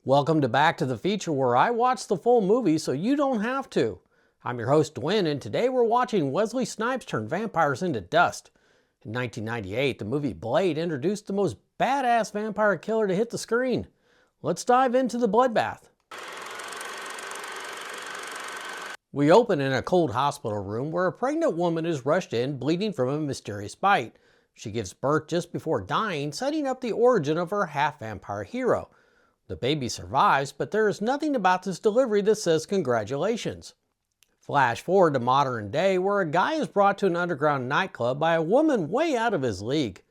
Welcome to Back to the Feature, where I watch the full movie so you don't have to. I'm your host, Quinn, and today we're watching Wesley Snipes turn vampires into dust. In 1998, the movie Blade introduced the most badass vampire killer to hit the screen. Let's dive into the bloodbath. We open in a cold hospital room where a pregnant woman is rushed in bleeding from a mysterious bite. She gives birth just before dying, setting up the origin of her half-vampire hero. The baby survives, but there is nothing about this delivery that says congratulations. Flash forward to modern day, where a guy is brought to an underground nightclub by a woman way out of his league.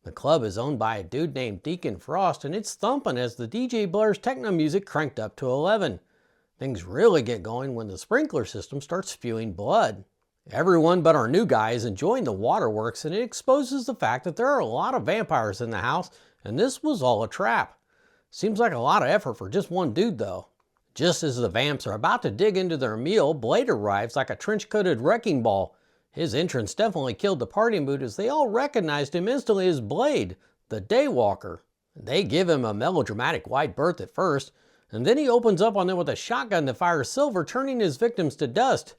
The club is owned by a dude named Deacon Frost, and it's thumping as the DJ blares techno music cranked up to 11. Things really get going when the sprinkler system starts spewing blood. Everyone but our new guy is enjoying the waterworks, and it exposes the fact that there are a lot of vampires in the house, and this was all a trap. Seems like a lot of effort for just one dude though. Just as the vamps are about to dig into their meal, Blade arrives like a trench-coated wrecking ball. His entrance definitely killed the party mood, as they all recognized him instantly as Blade, the Daywalker. They give him a melodramatic wide berth at first, and then he opens up on them with a shotgun that fires silver, turning his victims to dust.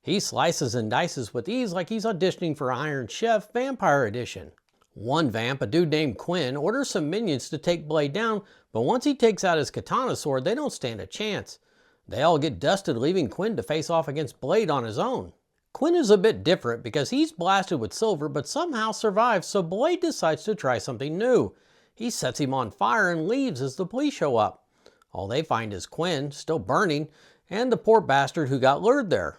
He slices and dices with ease like he's auditioning for Iron Chef Vampire Edition. One vamp, a dude named Quinn, orders some minions to take Blade down, but once he takes out his katana sword, they don't stand a chance. They all get dusted, leaving Quinn to face off against Blade on his own. Quinn is a bit different because he's blasted with silver but somehow survives, so Blade decides to try something new. He sets him on fire and leaves as the police show up. All they find is Quinn, still burning, and the poor bastard who got lured there.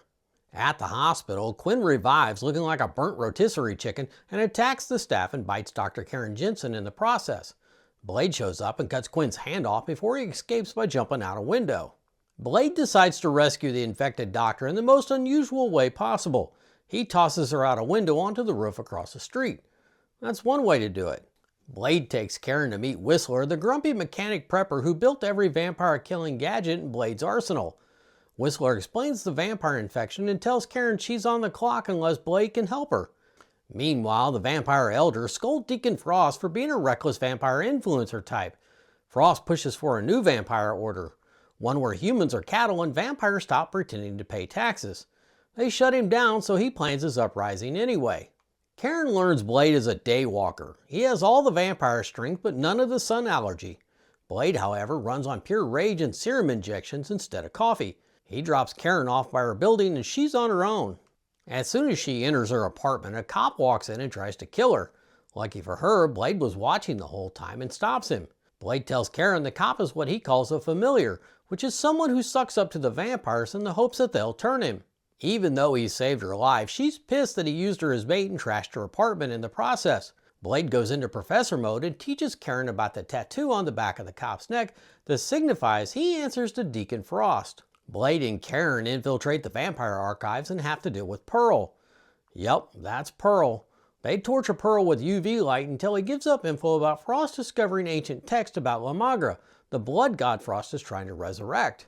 At the hospital, Quinn revives looking like a burnt rotisserie chicken and attacks the staff and bites Dr. Karen Jensen in the process. Blade shows up and cuts Quinn's hand off before he escapes by jumping out a window. Blade decides to rescue the infected doctor in the most unusual way possible. He tosses her out a window onto the roof across the street. That's one way to do it. Blade takes Karen to meet Whistler, the grumpy mechanic prepper who built every vampire-killing gadget in Blade's arsenal. Whistler explains the vampire infection and tells Karen she's on the clock unless Blade can help her. Meanwhile, the vampire elder scolds Deacon Frost for being a reckless vampire influencer type. Frost pushes for a new vampire order, one where humans are cattle and vampires stop pretending to pay taxes. They shut him down, so he plans his uprising anyway. Karen learns Blade is a daywalker. He has all the vampire strength but none of the sun allergy. Blade, however, runs on pure rage and serum injections instead of coffee. He drops Karen off by her building and she's on her own. As soon as she enters her apartment, a cop walks in and tries to kill her. Lucky for her, Blade was watching the whole time and stops him. Blade tells Karen the cop is what he calls a familiar, which is someone who sucks up to the vampires in the hopes that they'll turn him. Even though he saved her life, she's pissed that he used her as bait and trashed her apartment in the process. Blade goes into professor mode and teaches Karen about the tattoo on the back of the cop's neck that signifies he answers to Deacon Frost. Blade and Karen infiltrate the vampire archives and have to deal with Pearl. Yep, that's Pearl. They torture Pearl with UV light until he gives up info about Frost discovering ancient text about La Magra, the blood god Frost is trying to resurrect.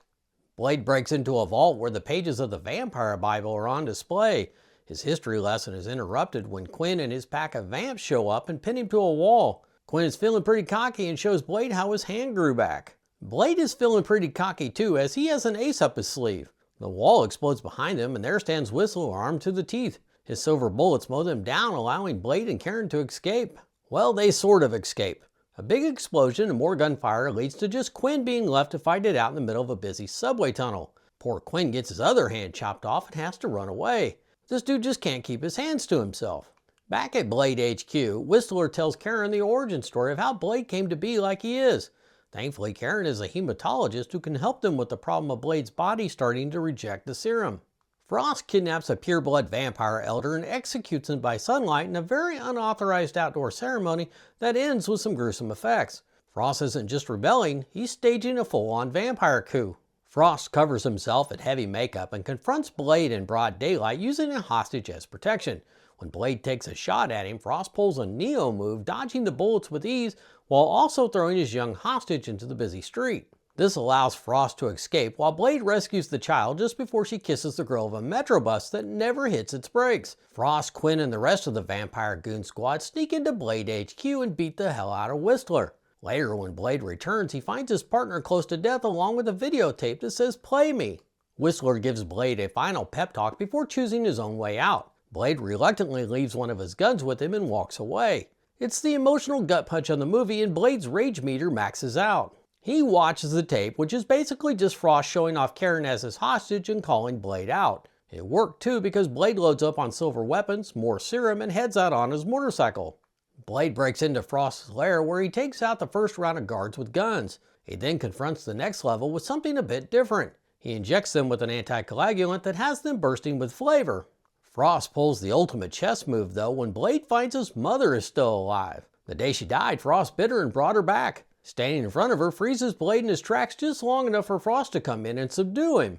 Blade breaks into a vault where the pages of the Vampire Bible are on display. His history lesson is interrupted when Quinn and his pack of vamps show up and pin him to a wall. Quinn is feeling pretty cocky and shows Blade how his hand grew back. Blade is feeling pretty cocky too, as he has an ace up his sleeve. The wall explodes behind him and there stands Whistler armed to the teeth. His silver bullets mow them down, allowing Blade and Karen to escape. Well, they sort of escape. A big explosion and more gunfire leads to just Quinn being left to fight it out in the middle of a busy subway tunnel. Poor Quinn gets his other hand chopped off and has to run away. This dude just can't keep his hands to himself. Back at Blade HQ, Whistler tells Karen the origin story of how Blade came to be like he is. Thankfully, Karen is a hematologist who can help them with the problem of Blade's body starting to reject the serum. Frost kidnaps a pureblood vampire elder and executes him by sunlight in a very unauthorized outdoor ceremony that ends with some gruesome effects. Frost isn't just rebelling, he's staging a full-on vampire coup. Frost covers himself in heavy makeup and confronts Blade in broad daylight using a hostage as protection. When Blade takes a shot at him, Frost pulls a Neo move, dodging the bullets with ease while also throwing his young hostage into the busy street. This allows Frost to escape while Blade rescues the child just before she kisses the grill of a Metro bus that never hits its brakes. Frost, Quinn, and the rest of the vampire goon squad sneak into Blade HQ and beat the hell out of Whistler. Later, when Blade returns, he finds his partner close to death along with a videotape that says, "Play me." Whistler gives Blade a final pep talk before choosing his own way out. Blade reluctantly leaves one of his guns with him and walks away. It's the emotional gut punch of the movie, and Blade's rage meter maxes out. He watches the tape, which is basically just Frost showing off Karen as his hostage and calling Blade out. It worked too, because Blade loads up on silver weapons, more serum, and heads out on his motorcycle. Blade breaks into Frost's lair, where he takes out the first round of guards with guns. He then confronts the next level with something a bit different. He injects them with an anticoagulant that has them bursting with flavor. Frost pulls the ultimate chess move though when Blade finds his mother is still alive. The day she died, Frost bit her and brought her back. Standing in front of her freezes Blade in his tracks just long enough for Frost to come in and subdue him.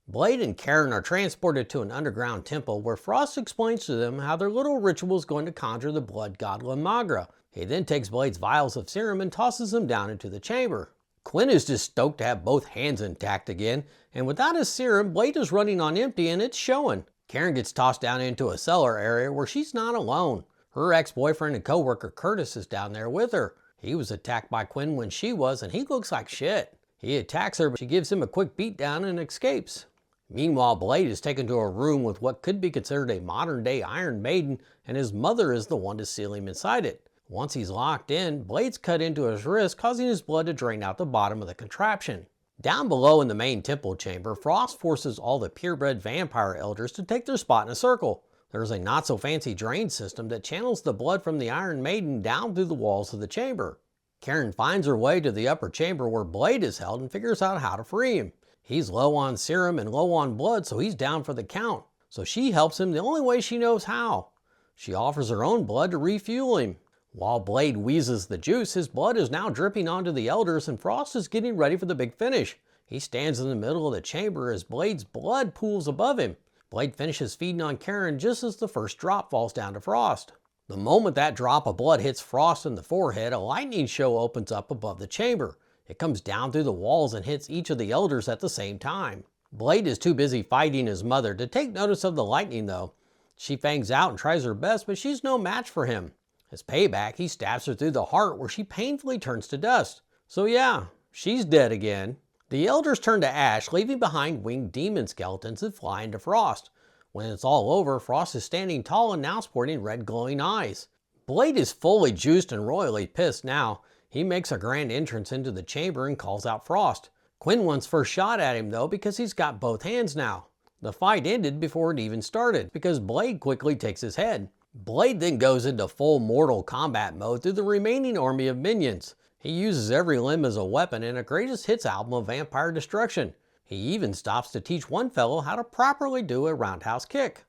Blade and Karen are transported to an underground temple where Frost explains to them how their little ritual is going to conjure the blood godless Magra. He then takes Blade's vials of serum and tosses them down into the chamber. Quinn is just stoked to have both hands intact again, and without his serum, Blade is running on empty and it's showing. Karen gets tossed down into a cellar area where she's not alone. Her ex-boyfriend and co-worker Curtis is down there with her. He was attacked by Quinn when she was, and he looks like shit. He attacks her, but she gives him a quick beatdown and escapes. Meanwhile, Blade is taken to a room with what could be considered a modern-day Iron Maiden, and his mother is the one to seal him inside it. Once he's locked in, Blade's cut into his wrist, causing his blood to drain out the bottom of the contraption. Down below in the main temple chamber, Frost forces all the purebred vampire elders to take their spot in a circle. There's a not-so-fancy drain system that channels the blood from the Iron Maiden down through the walls of the chamber. Karen finds her way to the upper chamber where Blade is held and figures out how to free him. He's low on serum and low on blood, so he's down for the count. So she helps him the only way she knows how. She offers her own blood to refuel him. While Blade wheezes the juice, his blood is now dripping onto the elders and Frost is getting ready for the big finish. He stands in the middle of the chamber as Blade's blood pools above him. Blade finishes feeding on Karen just as the first drop falls down to Frost. The moment that drop of blood hits Frost in the forehead, a lightning show opens up above the chamber. It comes down through the walls and hits each of the elders at the same time. Blade is too busy fighting his mother to take notice of the lightning though. She fangs out and tries her best, but she's no match for him. As payback, he stabs her through the heart where she painfully turns to dust. So yeah, she's dead again. The elders turn to ash, leaving behind winged demon skeletons that fly into Frost. When it's all over, Frost is standing tall and now sporting red glowing eyes. Blade is fully juiced and royally pissed now. He makes a grand entrance into the chamber and calls out Frost. Quinn wants first shot at him though because he's got both hands now. The fight ended before it even started because Blade quickly takes his head. Blade then goes into full Mortal Kombat mode through the remaining army of minions. He uses every limb as a weapon in a greatest hits album of vampire destruction. He even stops to teach one fellow how to properly do a roundhouse kick.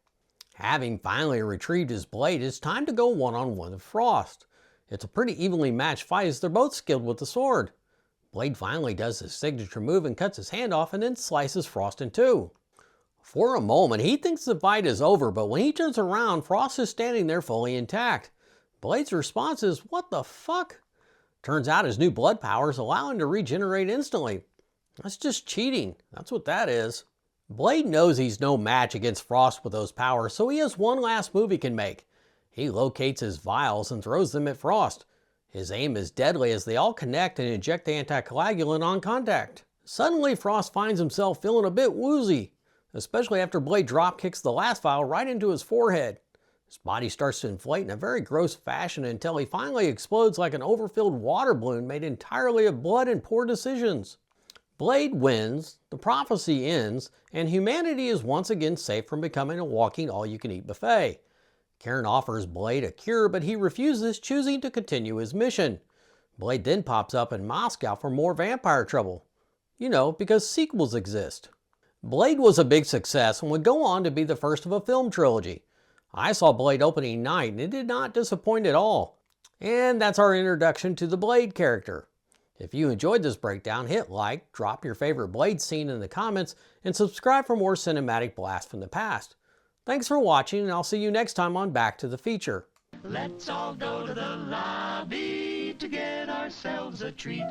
Having finally retrieved his blade, it's time to go one-on-one with Frost. It's a pretty evenly matched fight as they're both skilled with the sword. Blade finally does his signature move and cuts his hand off and then slices Frost in two. For a moment, he thinks the fight is over, but when he turns around, Frost is standing there fully intact. Blade's response is, "What the fuck?" Turns out his new blood powers allow him to regenerate instantly. That's just cheating. That's what that is. Blade knows he's no match against Frost with those powers, so he has one last move he can make. He locates his vials and throws them at Frost. His aim is deadly as they all connect and inject the anticoagulant on contact. Suddenly, Frost finds himself feeling a bit woozy, especially after Blade drop kicks the last vial right into his forehead. His body starts to inflate in a very gross fashion until he finally explodes like an overfilled water balloon made entirely of blood and poor decisions. Blade wins, the prophecy ends, and humanity is once again safe from becoming a walking all-you-can-eat buffet. Karen offers Blade a cure, but he refuses, choosing to continue his mission. Blade then pops up in Moscow for more vampire trouble. You know, because sequels exist. Blade was a big success and would go on to be the first of a film trilogy. I saw Blade opening night and it did not disappoint at all. And that's our introduction to the Blade character. If you enjoyed this breakdown, hit like, drop your favorite Blade scene in the comments, and subscribe for more cinematic blasts from the past. Thanks for watching, and I'll see you next time on Back to the Feature. Let's all go to the lobby to get ourselves a treat.